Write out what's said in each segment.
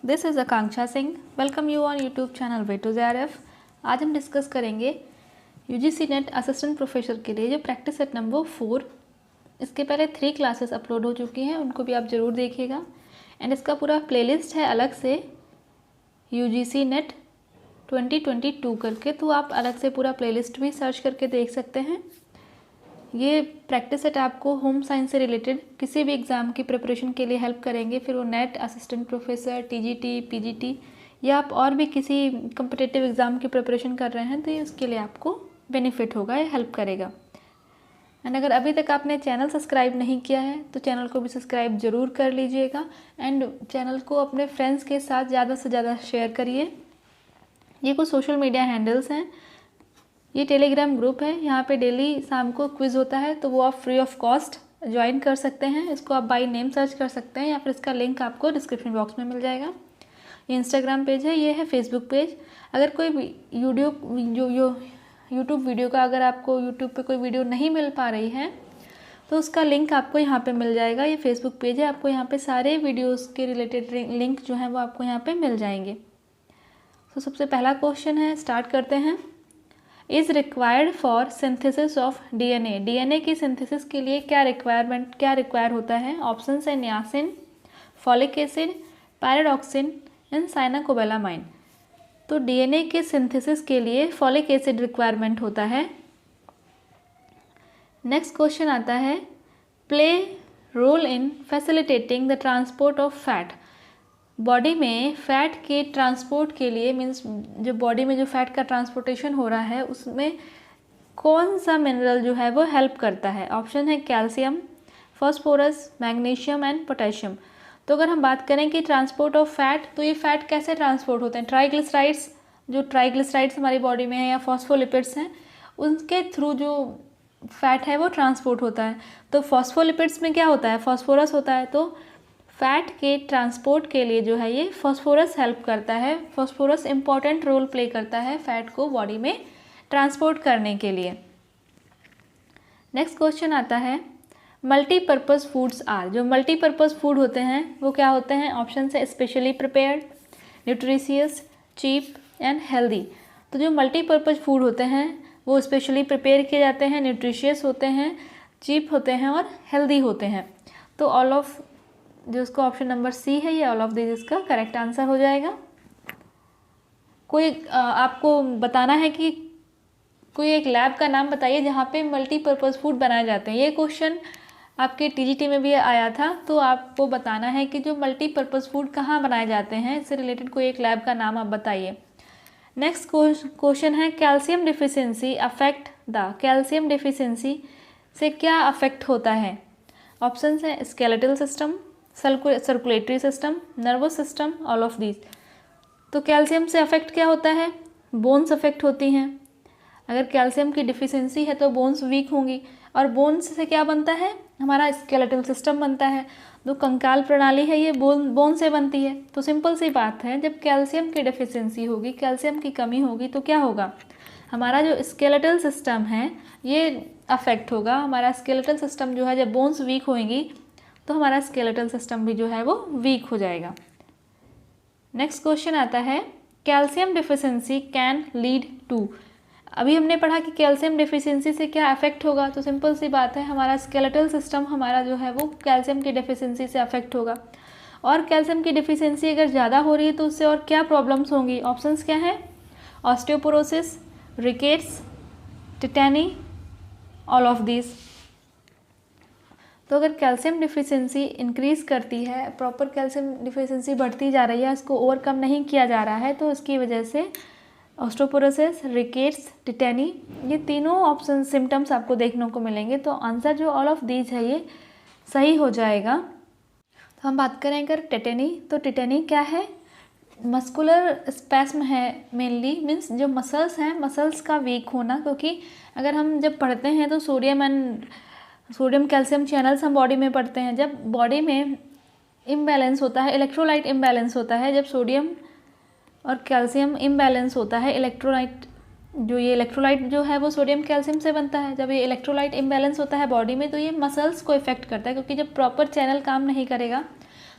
This is Akanksha Singh. Welcome you on YouTube channel way to JRF। आज हम discuss करेंगे UGC net assistant professor के लिए जो प्रैक्टिस सेट नंबर 4। इसके पहले 3 क्लासेस अपलोड हो चुकी हैं, उनको भी आप ज़रूर देखिएगा। एंड इसका पूरा प्लेलिस्ट है अलग से UGC नेट 2022 करके, तो आप अलग से पूरा प्लेलिस्ट भी सर्च करके देख सकते हैं। ये प्रैक्टिस सेट आपको होम साइंस से रिलेटेड किसी भी एग्ज़ाम की प्रिपरेशन के लिए हेल्प करेंगे, फिर वो net, assistant professor, TGT, PGT या आप और भी किसी कम्पिटिटिव एग्ज़ाम की प्रिपरेशन कर रहे हैं तो ये उसके लिए आपको बेनिफिट होगा, ये हेल्प करेगा। एंड अगर अभी तक आपने चैनल सब्सक्राइब नहीं किया है तो चैनल को भी सब्सक्राइब ज़रूर कर लीजिएगा एंड चैनल को अपने फ्रेंड्स के साथ ज़्यादा से ज़्यादा शेयर करिए। ये कुछ सोशल मीडिया हैंडल्स हैं। ये टेलीग्राम ग्रुप है, यहाँ पे डेली शाम को क्विज़ होता है, तो वो आप फ्री ऑफ कॉस्ट ज्वाइन कर सकते हैं। इसको आप बाय नेम सर्च कर सकते हैं या फिर इसका लिंक आपको डिस्क्रिप्शन बॉक्स में मिल जाएगा। ये इंस्टाग्राम पेज है, ये है फेसबुक पेज। अगर कोई यूट्यूब वीडियो का अगर आपको यूट्यूब पे कोई वीडियो नहीं मिल पा रही है तो उसका लिंक आपको यहाँ पे मिल जाएगा। ये फेसबुक पेज है, आपको यहाँ पे सारे वीडियोस के रिलेटेड लिंक जो हैं वो आपको यहाँ पे मिल जाएंगे। तो सबसे पहला क्वेश्चन है, स्टार्ट करते हैं। Is required for synthesis of DNA। DNA की सिंथेसिस के लिए क्या रिक्वायर होता है? ऑप्शन है niacin, folic acid, pyridoxine and साइनाकोबैलामाइन। तो DNA के सिंथेसिस के लिए फॉलिक एसिड रिक्वायरमेंट होता है। नेक्स्ट क्वेश्चन आता है, play role in facilitating the transport of fat. Body में फ़ैट के ट्रांसपोर्ट के लिए मीन्स जो बॉडी में जो फ़ैट का ट्रांसपोर्टेशन हो रहा है उसमें कौन सा मिनरल जो है वो हेल्प करता है? ऑप्शन है calcium, phosphorus, magnesium and potassium. तो अगर हम बात करें कि ट्रांसपोर्ट ऑफ फैट, तो ये फ़ैट कैसे ट्रांसपोर्ट होते हैं? ट्राइग्लिसराइड्स हमारी बॉडी में है या फॉस्फोलिपिड्स हैं, उनके थ्रू जो फैट है वो ट्रांसपोर्ट होता है। तो फॉस्फोलिपिड्स में क्या होता है? फॉस्फोरस होता है। तो फैट के ट्रांसपोर्ट के लिए जो है ये फॉस्फोरस हेल्प करता है। फॉस्फोरस इम्पॉर्टेंट रोल प्ले करता है फैट को बॉडी में ट्रांसपोर्ट करने के लिए। नेक्स्ट क्वेश्चन आता है, मल्टीपर्पज़ फूड्स आर। जो मल्टीपर्पज़ फूड होते हैं वो क्या होते हैं? ऑप्शन है specially prepared, nutritious, cheap and healthy. तो जो मल्टीपर्पज़ फूड होते हैं वो स्पेशली प्रिपेयर किए जाते हैं, न्यूट्रिशियस होते हैं, चीप होते हैं और हेल्दी होते हैं। तो ऑल ऑफ जो उसका ऑप्शन नंबर सी है, ये ऑल ऑफ दिस इसका करेक्ट आंसर हो जाएगा। कोई आपको बताना है कि कोई एक लैब का नाम बताइए जहाँ पे मल्टीपर्पज़ फूड बनाए जाते हैं। ये क्वेश्चन आपके TGT में भी आया था, तो आपको बताना है कि जो मल्टीपर्पज़ फूड कहाँ बनाए जाते हैं, इससे रिलेटेड कोई एक लैब का नाम आप बताइए। नेक्स्ट क्वेश्चन है, calcium deficiency affect the. Calcium deficiency से क्या अफेक्ट होता है? ऑप्शन है skeletal system, circulatory system, nervous system, all of these. तो कैल्शियम से अफेक्ट क्या होता है? बोन्स अफेक्ट होती हैं। अगर कैल्शियम की डिफिशिएंसी है तो बोन्स वीक होंगी, और बोन्स से क्या बनता है? हमारा स्केलेटल सिस्टम बनता है। जो कंकाल प्रणाली है ये बोन से बनती है। तो सिंपल सी बात है, जब कैल्शियम की डिफिशिएंसी होगी, कैल्शियम की कमी होगी, तो क्या होगा? हमारा जो स्केलेटल सिस्टम है ये अफेक्ट होगा। हमारा स्केलेटल सिस्टम जो है, जब बोन्स वीक होएंगी तो हमारा स्केलेटल सिस्टम भी जो है वो वीक हो जाएगा। नेक्स्ट क्वेश्चन आता है, calcium deficiency can lead to. अभी हमने पढ़ा कि कैल्शियम डिफिशिएंसी से क्या अफेक्ट होगा, तो सिंपल सी बात है, हमारा स्केलेटल सिस्टम हमारा जो है वो कैल्शियम की डिफिशिएंसी से अफेक्ट होगा। और कैल्शियम की डिफिशिएंसी अगर ज़्यादा हो रही है तो उससे और क्या प्रॉब्लम्स होंगी? ऑप्शंस क्या है? Osteoporosis, rickets, टिटैनी, all of this. तो अगर कैल्शियम डिफिशिएंसी इंक्रीज़ करती है, प्रॉपर कैल्शियम डिफिशिएंसी बढ़ती जा रही है, इसको ओवरकम नहीं किया जा रहा है, तो इसकी वजह से ऑस्टियोपोरोसिस, रिकेट्स, टिटैनी, ये तीनों ऑप्शन सिम्टम्स आपको देखने को मिलेंगे। तो आंसर जो ऑल ऑफ दीज है ये सही हो जाएगा। तो हम बात करें अगर टिटैनी, तो टिटैनी क्या है? मस्कुलर स्पैस्म है मेनली, मीन्स जो मसल्स हैं, मसल्स का वीक होना। क्योंकि अगर हम जब पढ़ते हैं तो सोडियम कैल्शियम चैनल्स हम बॉडी में पढ़ते हैं। जब बॉडी में इम्बैलेंस होता है, इलेक्ट्रोलाइट इम्बैलेंस होता है, जब सोडियम और कैल्शियम इम्बैलेंस होता है, ये इलेक्ट्रोलाइट जो है वो सोडियम कैल्शियम से बनता है। जब ये इलेक्ट्रोलाइट इम्बैलेंस होता है बॉडी में तो ये मसल्स को इफेक्ट करता है, क्योंकि जब प्रॉपर चैनल काम नहीं करेगा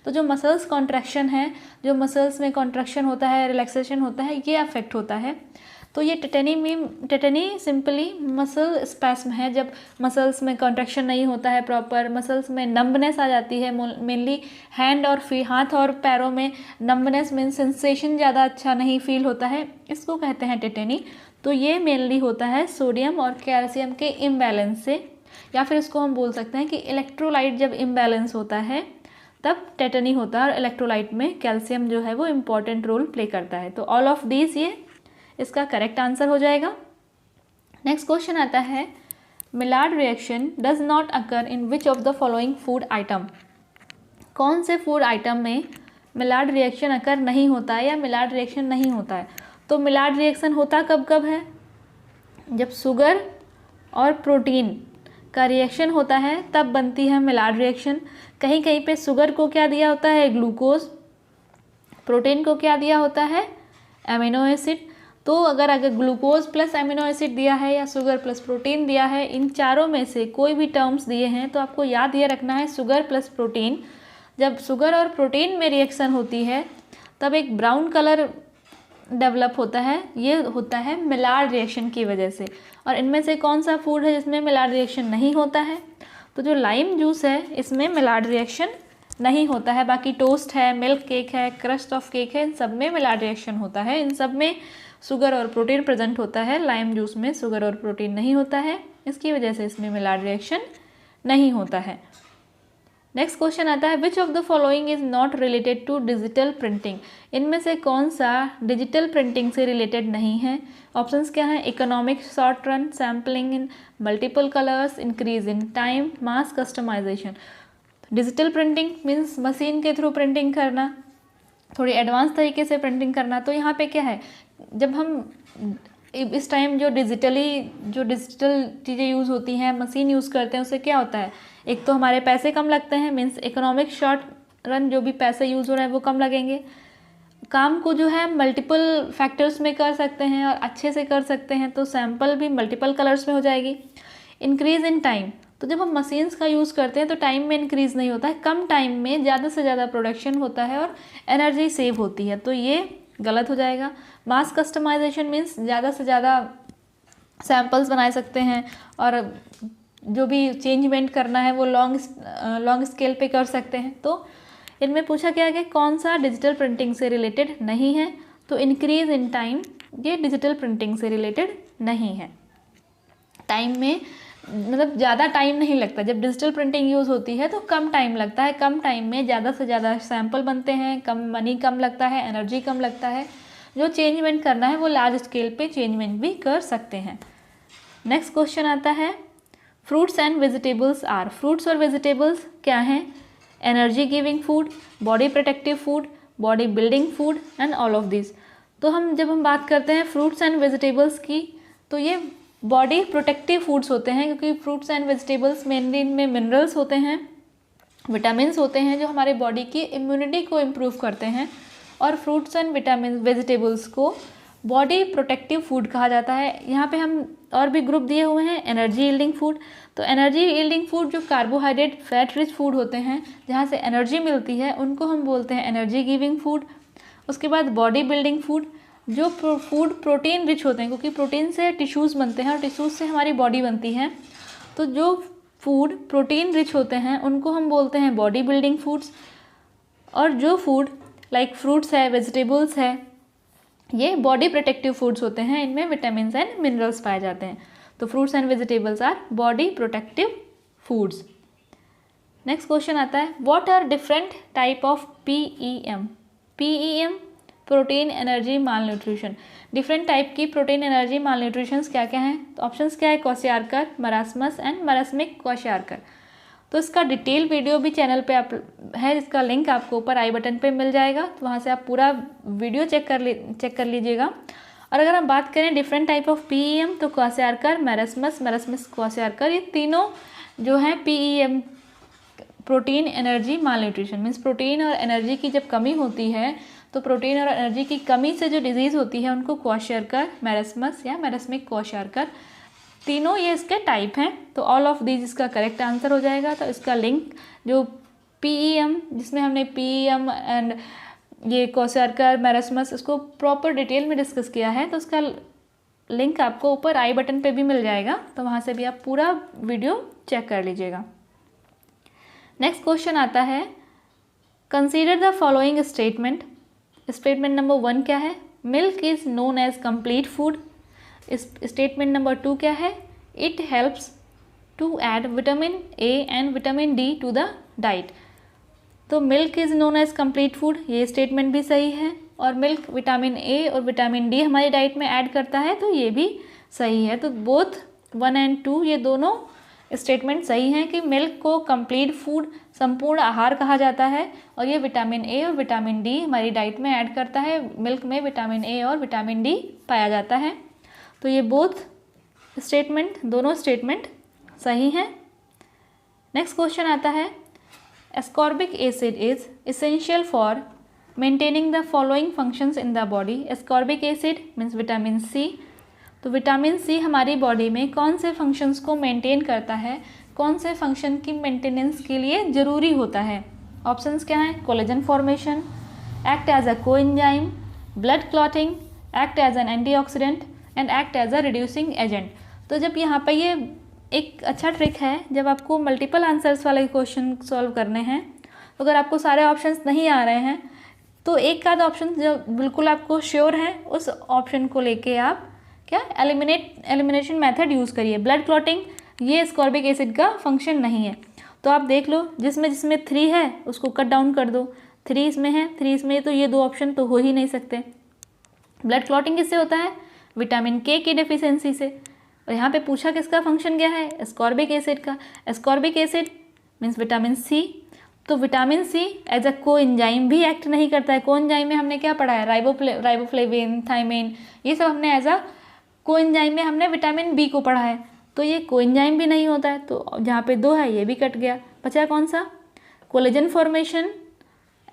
तो जो मसल्स कॉन्ट्रैक्शन है, जो मसल्स में कॉन्ट्रैक्शन होता है, रिलैक्सेशन होता है, ये अफेक्ट होता है। तो ये टेटेनी सिंपली मसल स्पैस्म है, जब मसल्स में कॉन्ट्रैक्शन नहीं होता है प्रॉपर, मसल्स में नंबनेस आ जाती है, मेनली हैंड और हाथ और पैरों में नंबनेस मीन्स सेंसेशन ज़्यादा अच्छा नहीं फील होता है, इसको कहते हैं टेटेनी। तो ये मेनली होता है सोडियम और कैल्शियम के इम्बैलेंस से, या फिर इसको हम बोल सकते हैं कि इलेक्ट्रोलाइट जब इम्बैलेंस होता है तब टेटेनी होता है, और इलेक्ट्रोलाइट में कैल्शियम जो है वो इम्पॉर्टेंट रोल प्ले करता है। तो ऑल ऑफ दीज ये इसका करेक्ट आंसर हो जाएगा। नेक्स्ट क्वेश्चन आता है, Maillard reaction does not occur in which of the following food item. कौन से फूड आइटम में मिलार्ड रिएक्शन अकर नहीं होता है या मिलार्ड रिएक्शन नहीं होता है। तो मिलार्ड रिएक्शन होता कब कब है, जब शुगर और प्रोटीन का रिएक्शन होता है तब बनती है मिलार्ड रिएक्शन। कहीं कहीं पे शुगर को क्या दिया होता है, ग्लूकोज, प्रोटीन को क्या दिया होता है, एमिनो एसिड। तो अगर ग्लूकोज प्लस एमिनो एसिड दिया है या शुगर प्लस प्रोटीन दिया है, इन चारों में से कोई भी टर्म्स दिए हैं तो आपको याद ये रखना है शुगर प्लस प्रोटीन। जब शुगर और प्रोटीन में रिएक्शन होती है तब एक ब्राउन कलर डेवलप होता है, ये होता है मिलार्ड रिएक्शन की वजह से। और इनमें से कौन सा फूड है जिसमें मिलार्ड रिएक्शन नहीं होता है, तो जो लाइम जूस है इसमें मिलार्ड रिएक्शन नहीं होता है। बाकी टोस्ट है, मिल्क केक है, क्रस्ट ऑफ केक है, इन सब में मिलार्ड रिएक्शन होता है, इन सब में शुगर और प्रोटीन प्रेजेंट होता है। लाइम जूस में शुगर और प्रोटीन नहीं होता है, इसकी वजह से इसमें मिलार्ड रिएक्शन नहीं होता है। नेक्स्ट क्वेश्चन आता है, which of the following is not related to digital printing. इनमें से कौन सा डिजिटल प्रिंटिंग से रिलेटेड नहीं है। ऑप्शंस क्या हैं, economic short run, sampling in multiple colours, increase in time, mass customization. Digital printing means machine के थ्रू प्रिंटिंग करना, थोड़ी एडवांस तरीके से प्रिंटिंग करना। तो यहाँ पे क्या है, जब हम इस टाइम जो डिजिटल चीज़ें यूज़ होती हैं, मशीन यूज़ करते हैं, उससे क्या होता है, एक तो हमारे पैसे कम लगते हैं, मीन्स इकोनॉमिक शॉर्ट रन, जो भी पैसे यूज़ हो रहे हैं वो कम लगेंगे। काम को जो है मल्टीपल फैक्टर्स में कर सकते हैं और अच्छे से कर सकते हैं, तो सैम्पल भी मल्टीपल कलर्स में हो जाएगी। इंक्रीज़ इन टाइम, तो जब हम मशीन्स का यूज़ करते हैं तो टाइम में इंक्रीज़ नहीं होता है, कम टाइम में ज़्यादा से ज़्यादा प्रोडक्शन होता है और एनर्जी सेव होती है, तो ये गलत हो जाएगा। मास कस्टमाइजेशन मीन्स ज़्यादा से ज़्यादा सैम्पल्स बना सकते हैं और जो भी चेंजमेंट करना है वो लॉन्ग स्केल पे कर सकते हैं। तो इनमें पूछा गया कि कौन सा डिजिटल प्रिंटिंग से रिलेटेड नहीं है, तो इंक्रीज़ इन टाइम ये डिजिटल प्रिंटिंग से रिलेटेड नहीं है। टाइम में मतलब ज़्यादा टाइम नहीं लगता, जब डिजिटल प्रिंटिंग यूज़ होती है तो कम टाइम लगता है, कम टाइम में ज़्यादा से ज़्यादा सैंपल बनते हैं, कम मनी कम लगता है, एनर्जी कम लगता है, जो चेंजमेंट करना है वो लार्ज स्केल पे चेंजमेंट भी कर सकते हैं। नेक्स्ट क्वेश्चन आता है, fruits and vegetables are. Fruits और वेजिटेबल्स क्या हैं, energy giving food, body protective food, body building food and all of this. तो जब हम बात करते हैं फ्रूट्स एंड वेजिटेबल्स की, तो ये बॉडी प्रोटेक्टिव फूड्स होते हैं, क्योंकि फ्रूट्स एंड वेजिटेबल्स मेनली इनमें मिनरल्स होते हैं, विटामिन्स होते हैं जो हमारे बॉडी की इम्यूनिटी को इम्प्रूव करते हैं। और फ्रूट्स एंड वेजिटेबल्स को बॉडी प्रोटेक्टिव फूड कहा जाता है। यहाँ पे हम और भी ग्रुप दिए हुए हैं, एनर्जी यील्डिंग फूड। तो एनर्जी यील्डिंग फूड जो कार्बोहाइड्रेट फैट रिच फूड होते हैं, जहाँ से एनर्जी मिलती है, उनको हम बोलते हैं एनर्जी गिविंग फूड। उसके बाद बॉडी बिल्डिंग फूड, जो फूड प्रोटीन रिच होते हैं, क्योंकि प्रोटीन से टिश्यूज़ बनते हैं और टिश्यूज़ से हमारी बॉडी बनती है। तो जो फूड प्रोटीन रिच होते हैं उनको हम बोलते हैं बॉडी बिल्डिंग फूड्स। और जो फूड लाइक फ्रूट्स है, वेजिटेबल्स है, ये बॉडी प्रोटेक्टिव फूड्स होते हैं, इनमें विटामिन्स एंड मिनरल्स पाए जाते हैं। तो fruits and vegetables are body protective foods. Next question आता है, what are different type of PEM। PEM protein energy malnutrition. Different type की प्रोटीन एनर्जी माल न्यूट्रिशंस क्या क्या हैं, तो ऑप्शंस क्या है, क्वाशियारकर, मरास्मस एंड मरास्मिक क्वाशियारकर। तो इसका डिटेल वीडियो भी चैनल पे है, जिसका लिंक आपको ऊपर आई बटन पे मिल जाएगा, तो वहाँ से आप पूरा वीडियो चेक कर लीजिएगा। और अगर हम बात करें डिफरेंट टाइप ऑफ PEM, तो क्वाशियारकर, मरास्मस क्वाशियारकर, ये तीनों जो हैं PEM प्रोटीन एनर्जी माल न्यूट्रिशन मीन्स प्रोटीन और एनर्जी की जब कमी होती है, तो प्रोटीन और एनर्जी की कमी से जो डिजीज़ होती है उनको क्वाशियारकर, मरास्मस या मरास्मिक क्वाशियारकर, तीनों ये इसके टाइप हैं। तो ऑल ऑफ दीज इसका करेक्ट आंसर हो जाएगा। तो इसका लिंक जो PEM, जिसमें हमने PEM एंड ये क्वार्टर मैरस्मस इसको प्रॉपर डिटेल में डिस्कस किया है, तो उसका लिंक आपको ऊपर आई बटन पे भी मिल जाएगा, तो वहाँ से भी आप पूरा वीडियो चेक कर लीजिएगा। नेक्स्ट क्वेश्चन आता है, consider the following statement. Statement number 1 क्या है, milk is known as complete food. Statement number 2 क्या है, it helps to add vitamin A and vitamin D to the diet. तो milk is known as complete food, ये statement भी सही है, और मिल्क विटामिन ए और विटामिन डी हमारी डाइट में ऐड करता है, तो ये भी सही है। तो बोथ 1 एंड 2 ये दोनों स्टेटमेंट सही हैं कि मिल्क को कंप्लीट फूड, संपूर्ण आहार कहा जाता है, और ये विटामिन ए और विटामिन डी हमारी डाइट में ऐड करता है। मिल्क में विटामिन ए और विटामिन डी पाया जाता है, तो ये बोथ स्टेटमेंट, दोनों स्टेटमेंट सही हैं। नेक्स्ट क्वेश्चन आता है, ascorbic acid is essential for maintaining the following functions in the body. Ascorbic acid means vitamin C. तो विटामिन सी हमारी बॉडी में कौन से फंक्शंस को मेंटेन करता है, कौन से फंक्शन की मेंटेनेंस के लिए ज़रूरी होता है? ऑप्शंस क्या हैं, collagen formation, act as a coenzyme, blood clotting, act as an antioxidant and act as a reducing agent. तो जब यहाँ पर ये एक अच्छा ट्रिक है, जब आपको मल्टीपल आंसर्स वाले क्वेश्चन सॉल्व करने हैं, तो अगर आपको सारे ऑप्शंस नहीं आ रहे हैं तो एक आध ऑप्शन जो बिल्कुल आपको श्योर है उस ऑप्शन को लेके आप क्या एलिमिनेशन मेथड यूज़ करिए। ब्लड क्लॉटिंग ये एस्कॉर्बिक एसिड का फंक्शन नहीं है, तो आप देख लो जिसमें 3 है उसको कट डाउन कर दो। 3 इसमें है, 3 इसमें, तो ये 2 ऑप्शन तो हो ही नहीं सकते। ब्लड क्लॉटिंग किससे होता है, विटामिन के की डेफिशिएंसी से। और यहाँ पे पूछा किसका फंक्शन क्या है, एस्कॉर्बिक एसिड का। Ascorbic acid means vitamin C. तो vitamin C as a coenzyme भी एक्ट नहीं करता है। कोएंजाइम में हमने क्या पढ़ा है, राइबोफ्लेविन, थायमिन, ये सब हमने एज अ कोएंजाइम में हमने विटामिन बी को पढ़ा है, तो ये कोएंजाइम भी नहीं होता है। तो जहाँ पे 2 है ये भी कट गया, बचा कौन सा, collagen formation,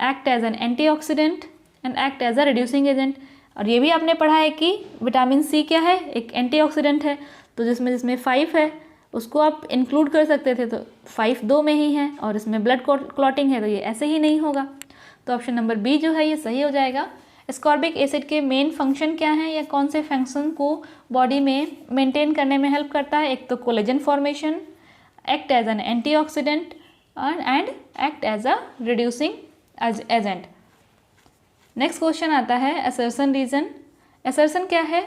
act as an antioxidant and act as a reducing agent. और ये भी आपने पढ़ा है कि विटामिन सी क्या है, एक एंटीऑक्सीडेंट है, तो जिसमें 5 है उसको आप इंक्लूड कर सकते थे, तो 5 2 में ही है, और इसमें ब्लड क्लॉटिंग है तो ये ऐसे ही नहीं होगा। तो ऑप्शन नंबर बी जो है ये सही हो जाएगा। एस्कॉर्बिक एसिड के मेन फंक्शन क्या हैं, या कौन से फंक्शन को बॉडी में मेंटेन करने में हेल्प करता है? एक तो collagen formation, act as an antioxidant and act as a reducing agent. Next question आता है असर्शन रीजन। असर्शन क्या है,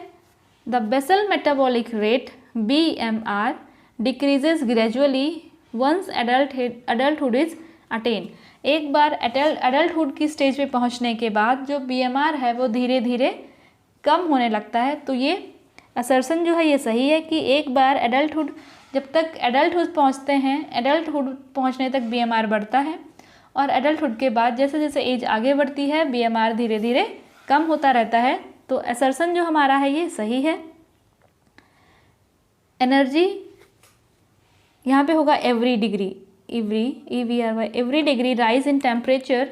the basal metabolic rate BMR decreases gradually once adulthood is attain. एक बार एडल्टहुड की स्टेज पे पहुंचने के बाद जो BMR है वो धीरे धीरे कम होने लगता है। तो ये असर्शन जो है ये सही है कि एक बार एडल्टहुड, जब तक एडल्टहुड पहुंचते हैं, एडल्टहुड पहुंचने तक BMR बढ़ता है, और एडल्टहुड के बाद जैसे जैसे एज आगे बढ़ती है BMR धीरे धीरे कम होता रहता है। तो असर्शन जो हमारा है ये सही है। एनर्जी यहाँ पे होगा every degree rise in temperature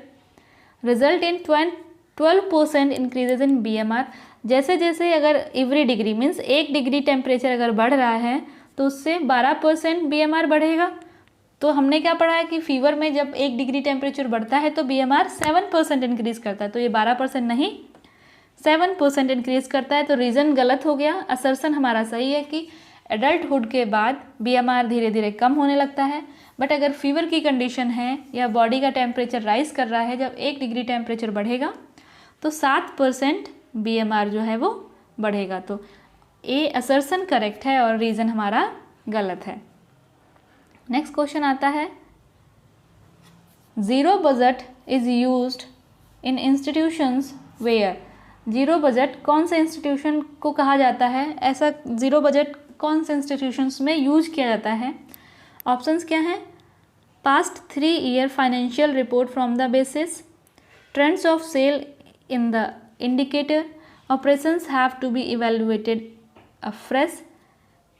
result in 12% increases in BMR। जैसे जैसे अगर every degree means 1 degree temperature अगर बढ़ रहा है तो उससे 12% BMR बढ़ेगा। तो हमने क्या पढ़ा है कि फीवर में जब 1 डिग्री टेम्परेचर बढ़ता है तो BMR 7% इंक्रीज़ करता है, तो ये 12% नहीं 7% इंक्रीज़ करता है। तो रीज़न गलत हो गया। असर्शन हमारा सही है कि एडल्टहुड के बाद BMR धीरे धीरे कम होने लगता है। बट अगर फीवर की कंडीशन है या बॉडी का टेम्परेचर राइज कर रहा है, जब 1 डिग्री टेम्परेचर बढ़ेगा तो 7% BMR जो है वो बढ़ेगा। तो ए असर्शन करेक्ट है और रीज़न हमारा गलत है। नेक्स्ट क्वेश्चन आता है, zero budget is used in institutions where. Zero budget कौन से इंस्टीट्यूशन को कहा जाता है, ऐसा ज़ीरो बजट कौन से इंस्टीट्यूशंस में यूज किया जाता है? ऑप्शंस क्या हैं, past 3 year financial report from the basis, trends of sale in the indicator, operations have to be evaluated afresh,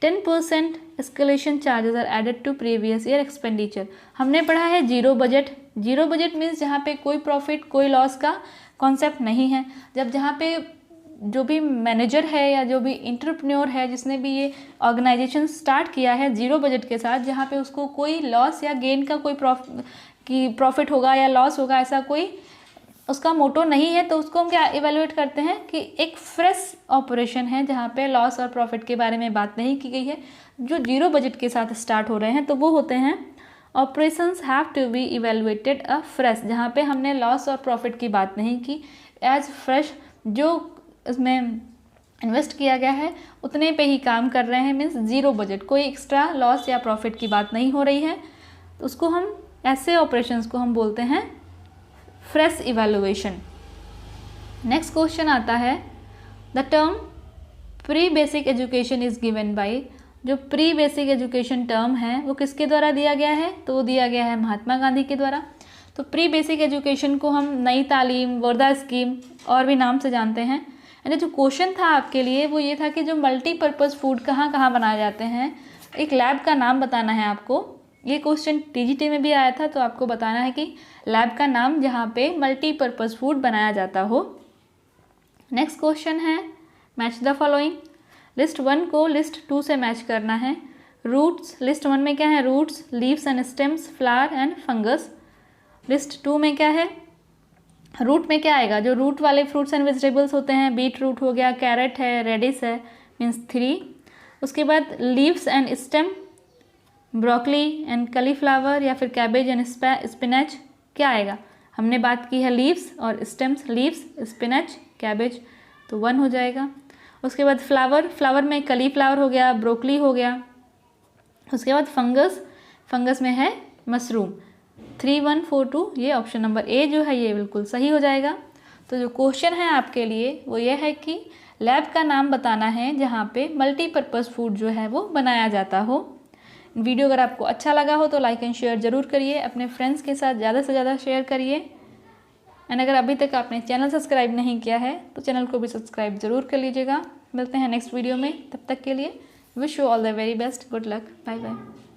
10% escalation charges are added to previous year expenditure. हमने पढ़ा है zero budget. Zero budget means जहाँ पे कोई profit कोई loss का concept नहीं है। जब जहाँ पे जो भी मैनेजर है या जो भी एंटरप्रेन्योर है जिसने भी ये ऑर्गेनाइजेशन स्टार्ट किया है जीरो बजट के साथ, जहाँ पे उसको कोई लॉस या गेन का कि प्रॉफिट होगा या लॉस होगा, ऐसा कोई उसका मोटो नहीं है। तो उसको हम क्या इवेलुएट करते हैं कि एक फ्रेश ऑपरेशन है जहाँ पे लॉस और प्रॉफिट के बारे में बात नहीं की गई है, जो जीरो बजट के साथ स्टार्ट हो रहे हैं, तो वो होते हैं operations have to be evaluated afresh, जहाँ पे हमने लॉस और प्रॉफिट की बात नहीं की, एज फ्रेश जो इसमें इन्वेस्ट किया गया है उतने पे ही काम कर रहे हैं, मीन्स जीरो बजट, कोई एक्स्ट्रा लॉस या प्रॉफिट की बात नहीं हो रही है। तो उसको हम ऐसे ऑपरेशंस को हम बोलते हैं फ्रेश इवैल्यूएशन। नेक्स्ट क्वेश्चन आता है, the term pre basic education is given by, जो प्री बेसिक एजुकेशन टर्म है वो किसके द्वारा दिया गया है, तो वो दिया गया है महात्मा गांधी के द्वारा। तो प्री बेसिक एजुकेशन को हम नई तालीम, वर्धा स्कीम और भी नाम से जानते हैं। यानी जो क्वेश्चन था आपके लिए वो ये था कि जो मल्टीपर्पज़ फूड कहाँ कहाँ बनाए जाते हैं, एक लैब का नाम बताना है आपको। ये क्वेश्चन टीजीटी में भी आया था, तो आपको बताना है कि लैब का नाम जहाँ पे मल्टीपर्पज़ फूड बनाया जाता हो। नेक्स्ट क्वेश्चन है, मैच द फॉलोइंग, लिस्ट 1 को लिस्ट 2 से मैच करना है। रूट्स, लिस्ट 1 में क्या है, roots, leaves and stems, flower and fungus. List 2 में क्या है, रूट में क्या आएगा, जो रूट वाले फ्रूट्स एंड वेजिटेबल्स होते हैं, बीट रूट हो गया, कैरेट है, रेडिस है, मीन्स 3। उसके बाद leaves and stem, broccoli and cauliflower या फिर कैबेज एंड स्पिनच, क्या आएगा, हमने बात की है लीव्स और स्टेम्स, लीव्स, स्पिनच, कैबेज, तो 1 हो जाएगा। उसके बाद फ्लावर, फ्लावर में कलीफ्लावर हो गया, ब्रोकली हो गया। उसके बाद फंगस, फंगस में है मशरूम, 3, 1, 4, 2, ये ऑप्शन नंबर ए जो है ये बिल्कुल सही हो जाएगा। तो जो क्वेश्चन है आपके लिए वो ये है कि लैब का नाम बताना है जहाँ पे मल्टीपर्पज़ फूड जो है वो बनाया जाता हो। वीडियो अगर आपको अच्छा लगा हो तो लाइक एंड शेयर ज़रूर करिए, अपने फ्रेंड्स के साथ ज़्यादा से ज़्यादा शेयर करिए। एंड अगर अभी तक आपने चैनल सब्सक्राइब नहीं किया है तो चैनल को भी सब्सक्राइब ज़रूर कर लीजिएगा। मिलते हैं नेक्स्ट वीडियो में, तब तक के लिए wish you all the very best, good luck, bye bye.